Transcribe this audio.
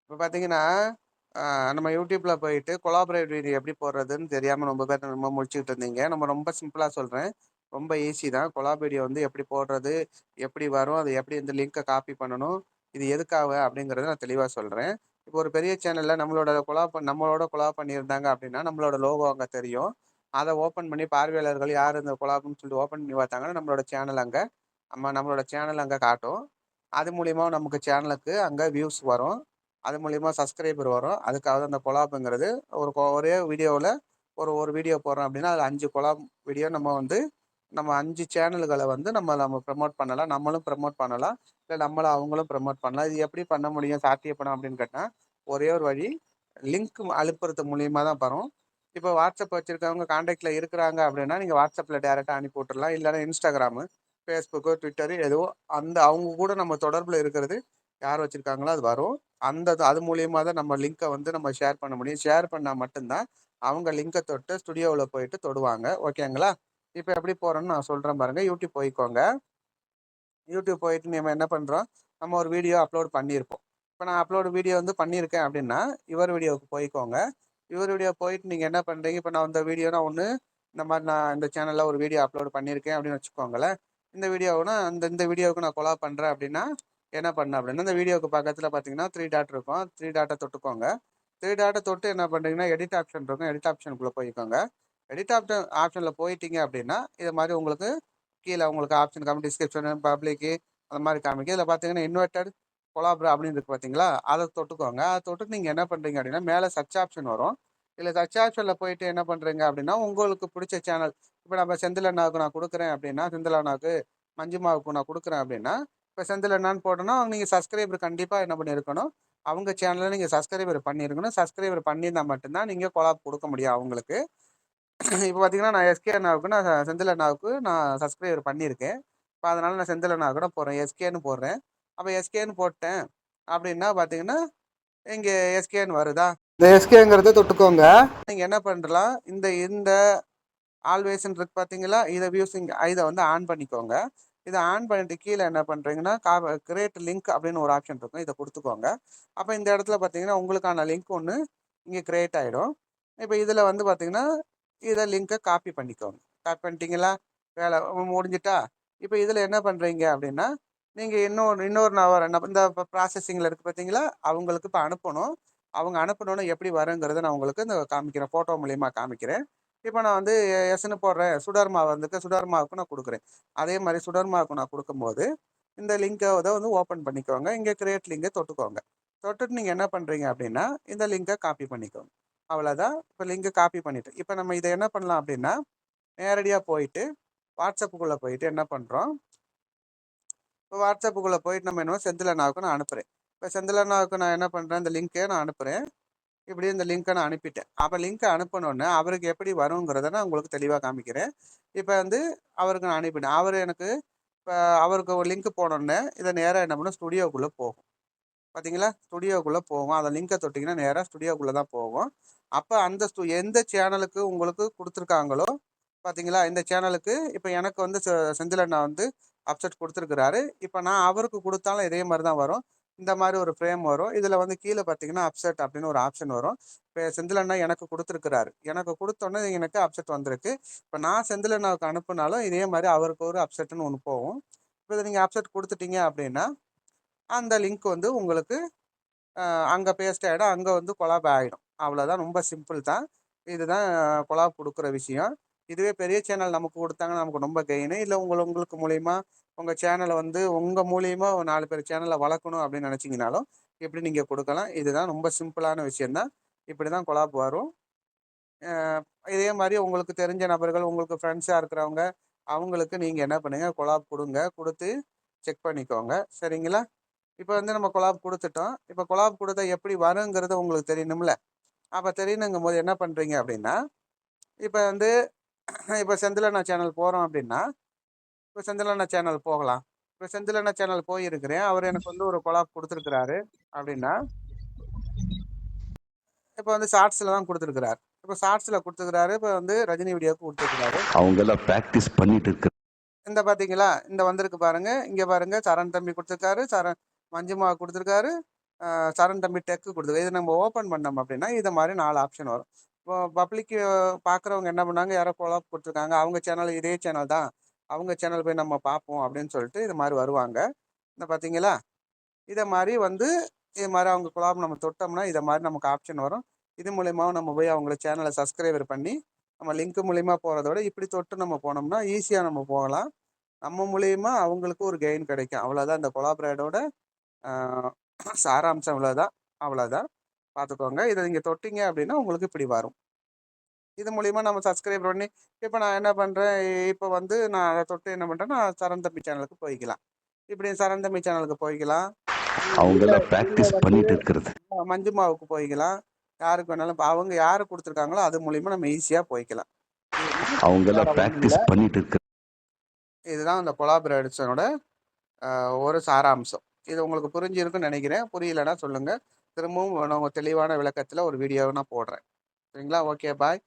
இப்ப பார்த்தீங்கன்னா, அ நம்ம YouTubeல போயிட்டு கொலாபரேட் வீடியோ எப்படி போடுறதுன்னு தெரியாம ரொம்ப பேர் ரொம்ப முழிச்சுக்கிட்டு இருந்தீங்க. நம்ம ரொம்ப சிம்பிளா சொல்றேன். ரொம்ப ஈஸி தான். கொலாப் வீடியோ வந்து எப்படி போடுறது? எப்படி வரும்? அது எப்படி இந்த லிங்க்க காப்பி பண்ணணும்? இது எதுக்காக? அப்படிங்கிறத நான் தெளிவா சொல்றேன். இப்போ ஒரு பெரிய சேனல்ல நம்மளோட கொலாப் பண்ணியிருந்தாங்க அப்படின்னா, நம்மளோட லோகோ அங்க தெரியும். அத ஓப்பன் பண்ணி பார்வையாளர்கள் யார் இந்த கொலாப்ன்னு சொல்லிட்டு ஓப்பன் பண்ணி பார்த்தாங்கன்னா, நம்மளோட சேனல் அங்க காட்டும். அது மூலியமா நமக்கு சேனலுக்கு அங்க வியூஸ் வரும். அது மூலியமா சப்ஸ்கிரைபர் வரும். அதுக்காக தான் அந்த கொலாப்ங்கிறது ஒரே வீடியோவுல ஒரு வீடியோ போடுறோம் அப்படின்னா, அதுல 5 கொலாப் வீடியோ நம்ம 5 சேனல்கள வந்து நம்ம ப்ரமோட் பண்ணலாம். நம்மளும் ப்ரமோட் பண்ணலாம். இல்ல அவங்களும் ப்ரமோட் பண்ணலாம். இது எப்படி பண்ண முடியும்? சாத்தியப்படும் அப்படின்னு கேட்டா, ஒரே ஒரு வழி லிங்க் அனுப்புறது மூலியமா தான் வரும். இப்போ WhatsApp வச்சிருக்கவங்க கான்டாக்ட்ல இருக்கிறாங்க அப்படின்னா, நீங்க WhatsAppல டைரக்ட்டா அனுப்பி விட்டுறலாம். இல்லன்னா Instagram, Facebook, Twitter ஏதோ அவங்க கூட நம்ம தொடர்புல இருக்கிறது யார் வச்சிருக்காங்களோ அது வரும். அது மூலியமா தான் நம்ம லிங்க்க வந்து நம்ம ஷேர் பண்ண முடியும். ஷேர் பண்ணா மட்டும் தான் அவங்க லிங்க தொட்டு ஸ்டுடியோவுல போயிட்டு தொடுவாங்க. ஓகேங்களா? இப்ப எப்படி போறோம்ன்னு நான் சொல்றேன் பாருங்க. YouTube போய்க்கோங்க. YouTube போயிட்டு நம்ம என்ன பண்றோம்? நம்ம ஒரு வீடியோ அப்லோட் பண்ணியிருப்போம். இப்ப நான் வீடியோ வந்து பண்ணியிருக்கேன் அப்படின்னா, இவர் வீடியோவுக்கு போய்க்கோங்க. இவர் வீடியோ போயிட்டு நீங்க என்ன பண்றீங்க? இப்ப நான் இந்த வீடியோ நான் ஒண்ணு இந்த மாரி நான் இந்த சேனல்ல ஒரு வீடியோ அப்லோட் பண்ணியிருக்கேன் அப்படின்னு வச்சுக்கோங்களேன். இந்த வீடியோவுனா இந்த வீடியோவுக்கு நான் கொலாப் பண்றேன் அப்படின்னா, என்ன பண்ணணும் அப்படின்னா, இந்த வீடியோவுக்கு பக்கத்துல பார்த்தீங்கன்னா 3 டாட் இருக்கும். 3 டாட்ட தொட்டுக்கோங்க. 3 டாட்ட தொட்டு என்ன பண்றீங்கன்னா, எடிட் ஆப்ஷன் இருக்கும். எடிட் ஆப்ஷனுக்குள்ள போய்க்கோங்க. எடிட் ஆப்ஷன்ல போயிட்டீங்க அப்படின்னா, இது மாரி உங்களுக்கு கீழ உங்களுக்கு ஆப்ஷன் டிஸ்கிரிப்ஷனு, பப்ளிக்கு அந்த மாரி காமிக்கும். இதில பார்த்தீங்கன்னா, இன்வெர்ட்டட் கொலாப்ரா அப்படின்னு இருக்கு பார்த்தீங்களா? அத தொட்டுக்கோங்க. அத தொட்டுட்டு நீங்க என்ன பண்றீங்க அப்படின்னா, மேல சர்ச் ஆப்ஷன் வரும். இதுல சர்ச் ஆப்ஷன்ல போயிட்டு என்ன பண்றீங்க அப்படின்னா, உங்களுக்கு புடிச்ச சேனல் இப்ப நம்ம செந்தில் அண்ணாவுக்கு நான் குடுக்குறேன் அப்படின்னா, செந்தில் அண்ணாவுக்கு, மஞ்சுமாவுக்கு நான் குடுக்குறேன் அப்படின்னா, இப்ப செந்தில் அண்ணான்னு போட்டோம்னா, நீங்க சப்ஸ்கிரைபர் கண்டிப்பா என்ன பண்ணியிருக்கணும், அவங்க சேனல நீங்க சப்ஸ்கிரைபர் பண்ணியிருக்கணும். சப்ஸ்கிரைபர் பண்ணியிருந்தா மட்டும் தான் நீங்க கொலாப் குடுக்க முடியும் அவங்களுக்கு. இப்ப பார்த்தீங்கன்னா, நான் செந்தில் அண்ணாவுக்கு நான் சப்ஸ்கிரைபர் பண்ணியிருக்கேன். இப்ப அதனால நான் செந்தில் அண்ணா கூட போடுறேன். எஸ்கேன்னு போடுறேன். அப்ப எஸ்கேன்னு போட்டேன் அப்படின்னா பார்த்தீங்கன்னா, இங்க எஸ்கேன்னு வருதா? இந்த எஸ்கேங்கிறத தொட்டுக்கோங்க. நீங்க என்ன பண்றலாம், இந்த இந்த ஆல்வேஸ்ன்னு இருக்கு பார்த்தீங்களா? இத வந்து ஆன் பண்ணிக்கோங்க. இத ஆன் பண்ணிட்டு கீழ என்ன பண்றீங்கன்னா, கிரியேட் லிங்க் அப்படின்னு ஒரு ஆப்ஷன் இருக்கும். இத குடுத்துக்கோங்க. அப்ப இந்த இடத்துல பார்த்தீங்கன்னா, உங்களுக்கான லிங்க் ஒண்ணு இங்க கிரியேட் ஆயிடும். இப்ப இதுல வந்து பார்த்தீங்கன்னா, லிங்க காப்பி பண்ணிக்கோங்க. காப்பி பண்ணிட்டீங்களா? வேலை முடிஞ்சுட்டா? இப்ப இதுல என்ன பண்றீங்க அப்படின்னா, நீங்க இன்னொரு இந்த ப்ராசஸிங்ல இருக்கு பார்த்தீங்களா? அவங்களுக்கு இப்ப அனுப்பணும். அவங்க அனுப்புனோனே எப்படி வருங்கிறத நான் உங்களுக்கு இந்த காமிக்கிறேன். ஃபோட்டோ மூலியமா காமிக்கிறேன். இப்ப நான் வந்து எஸ்ன்னு போடுறேன். சுடர்மாவுக்கு நான் குடுக்குறேன். அதே மாரி சுடர்மாவுக்கு நான் குடுக்கும்போது, இந்த இத வந்து ஓப்பன் பண்ணிக்கோங்க. இங்க கிரியேட் லிங்க தொட்டுக்கோங்க. தொட்டுட்டு நீங்க என்ன பண்றீங்க அப்படின்னா, இந்த லிங்க காப்பி பண்ணிக்கோங்க. அவ்வளோதான். இப்ப லிங்க காப்பி பண்ணிட்டேன். இப்ப நம்ம இத என்ன பண்ணலாம் அப்படின்னா, நேரடியா போயிட்டு WhatsAppக்குள்ள போயிட்டு என்ன பண்றோம், இப்ப WhatsAppக்குள்ள போயிட்டு நம்ம என்ன செந்தில் அண்ணாவுக்கு நான் அனுப்புறேன். இப்ப செந்தில் அண்ணாவுக்கு நான் என்ன பண்றேன், இந்த லிங்க்க நான் அனுப்புறேன். இப்படி இந்த லிங்க்க நான் அனுப்பிட்டேன். அப்ப லிங்க்க அனுப்புனோனே, அவருக்கு எப்படி வருங்கிறத நான் உங்களுக்கு தெளிவா காமிக்கிறேன். இப்ப வந்து அவருக்கு நான் அனுப்பிட்டேன். இப்ப அவருக்கு ஒரு லிங்க் போனோனே, இத நேரா என்ன பண்ணும் ஸ்டுடியோக்குள்ள போகும். பார்த்தீங்களா? ஸ்டுடியோக்குள்ள போகும். அந்த லிங்க தொட்டீங்கன்னா, நேரா ஸ்டுடியோக்குள்ள தான் போகும். அப்ப அந்த எந்த சேனலுக்கு உங்களுக்கு குடுத்துருக்காங்களோ, பார்த்தீங்களா? இந்த சேனலுக்கு இப்ப எனக்கு வந்து செந்தில் அண்ணா வந்து அப்செட் குடுத்துருக்கிறாரு. இப்ப நான் அவருக்கு குடுத்தாலும் இதே மாரி தான் வரும். இந்த மாரி ஒரு ஃப்ரேம் வரும். இதுல வந்து கீழ பார்த்தீங்கன்னா, அப்செட் அப்படின்னு ஒரு ஆப்ஷன் வரும். இப்ப செந்தில் அண்ணா எனக்கு குடுத்துருக்கிறாரு. எனக்கு குடுத்தோனே எனக்கு அப்செட் வந்திருக்கு. இப்ப நான் செந்தில் அண்ணாவுக்கு அனுப்புனாலும் இதே மாரி அவருக்கு ஒரு அப்செட்ன்னு ஒண்ணு போகும். இப்ப இத நீங்க அப்செட் குடுத்துட்டீங்க அப்படின்னா, அந்த லிங்க் வந்து உங்களுக்கு அ அங்க பேஸ்ட் ஆயிடும். அங்க வந்து கொலாப் ஆயிடும். அவ்வளோதான். ரொம்ப சிம்பிள் தான். இதுதான் கொலாப் குடுக்குற விஷயம். இதுவே பெரிய சேனல் நமக்கு குடுத்தாங்கன்னா, நமக்கு ரொம்ப கெயினு. இல்ல உங்களுக்கு மூலியமா உங்க சேனல வந்து உங்க மூலியமா ஒரு 4 பேர் சேனல வளர்க்கணும் அப்படின்னு நெனச்சீங்கனாலும், இப்படி நீங்க குடுக்கலாம். இதுதான் ரொம்ப சிம்பிளான விஷயம் தான். இப்படிதான் கொலாப் வரும். அ இதே மாரி உங்களுக்கு தெரிஞ்ச நபர்கள், உங்களுக்கு ஃப்ரெண்ட்ஸா இருக்கிறவங்க, அவங்களுக்கு நீங்க என்ன பண்ணுங்க, கொலாப் குடுங்க. குடுத்து செக் பண்ணிக்கோங்க. சரிங்களா? இப்ப வந்து நம்ம கொலாப் குடுத்துட்டோம். இப்ப கொலாப் குடுத்தா எப்படி வருங்கிறது உங்களுக்கு தெரியணும்ல. அப்ப தெரியணுங்கும்போது என்ன பண்றீங்க அப்படின்னா, இப்ப வந்து இப்ப செந்திலண்ணா சேனல் போறோம் அப்படின்னா, இப்ப செந்திலண்ணா சேனல் போகலாம். இப்ப செந்திலண்ணா சேனல் போயிருக்கிறேன். அவரு எனக்கு வந்து ஒரு கொலாப் குடுத்துருக்கிறாரு அப்படின்னா, இப்ப வந்து ஷார்ட்ஸ்ல தான் குடுத்துருக்கிறாரு. இப்ப ஷார்ட்ஸ்ல குடுத்துருக்கிறாரு. இப்ப வந்து ரஜினி வீடியோவுக்கு குடுத்துருக்கிறாரு. அவங்க எல்லாம் பிராக்டிஸ் பண்ணிட்டு இருக்கு. இந்த பாத்தீங்களா? இந்த வந்திருக்கு பாருங்க. இங்க பாருங்க சரண் தம்பி குடுத்துருக்காரு. மஞ்சுமா குடுத்துருக்காரு. சரண் தம்பி டெக்கு கொடுத்துருக்கோம். இது நம்ம ஓப்பன் பண்ணோம் அப்படின்னா இது மாதிரி 4 ஆப்ஷன் வரும். இப்போ பப்ளிக் பார்க்குறவங்க என்ன பண்ணாங்க, யாரோ கொலாப் கொடுத்துருக்காங்க, அவங்க சேனல் இதே சேனல் தான், அவங்க சேனல் போய் நம்ம பார்ப்போம் அப்படின்னு சொல்லிட்டு இது மாதிரி வருவாங்க. இந்த பார்த்தீங்களா, இதை மாதிரி வந்து இது மாதிரி அவங்க கொலாப் நம்ம தொட்டோம்னா இதை மாதிரி நமக்கு ஆப்ஷன் வரும். இது மூலியமாவும் நம்ம போய் அவங்கள சேனலை சப்ஸ்கிரைபர் பண்ணி நம்ம லிங்க் மூலியமா போகிறத விட இப்படி தொட்டு நம்ம போனோம்னா ஈஸியாக நம்ம போகலாம். நம்ம மூலியமா அவங்களுக்கு ஒரு கெயின் கிடைக்கும். அவ்வளோதான் இந்த கொலாபரேட்டோட சாராம்சம். இவ்வளோதான், அவ்வளோதான். பார்த்துக்கோங்க. இதை நீங்கள் தொட்டிங்க அப்படின்னா உங்களுக்கு இப்படி வரும். இது மூலியமா நம்ம சப்ஸ்கிரைப் பண்ணி இப்போ நான் என்ன பண்ணுறேன், இப்போ வந்து நான் அதை தொட்டு என்ன பண்ணுறேன், நான் சரண் தம்பி சேனலுக்கு போய்க்கலாம். இப்படி சரண் தம்பி சேனலுக்கு போய்க்கலாம். இல்லை அவங்கெல்லாம் இல்லை பிராக்டிஸ் வந்து பண்ணிட்டு இருக்கிறது. மஞ்சுமாவுக்கு போய்க்கலாம். யாருக்கு வேணாலும் இப்போ அவங்க யார் கொடுத்துருக்காங்களோ அது மூலியமா நம்ம ஈஸியாக போய்க்கலாம். அவங்கெல்லாம் வேற ஒன்றும் இல்லை. பிராக்டிஸ் பண்ணிட்டு இருக்கிறது. இதுதான் இந்த கொலாபரேஷனோட ஒரு சாராம்சம். இது உங்களுக்கு புரிஞ்சிருக்குன்னு நினைக்கிறேன். புரியலைன்னா சொல்லுங்கள். திரும்பவும் நான் தெளிவான விளக்கத்தில் ஒரு வீடியோவை நான் போடுறேன். சரிங்களா? ஓகே, பாய்.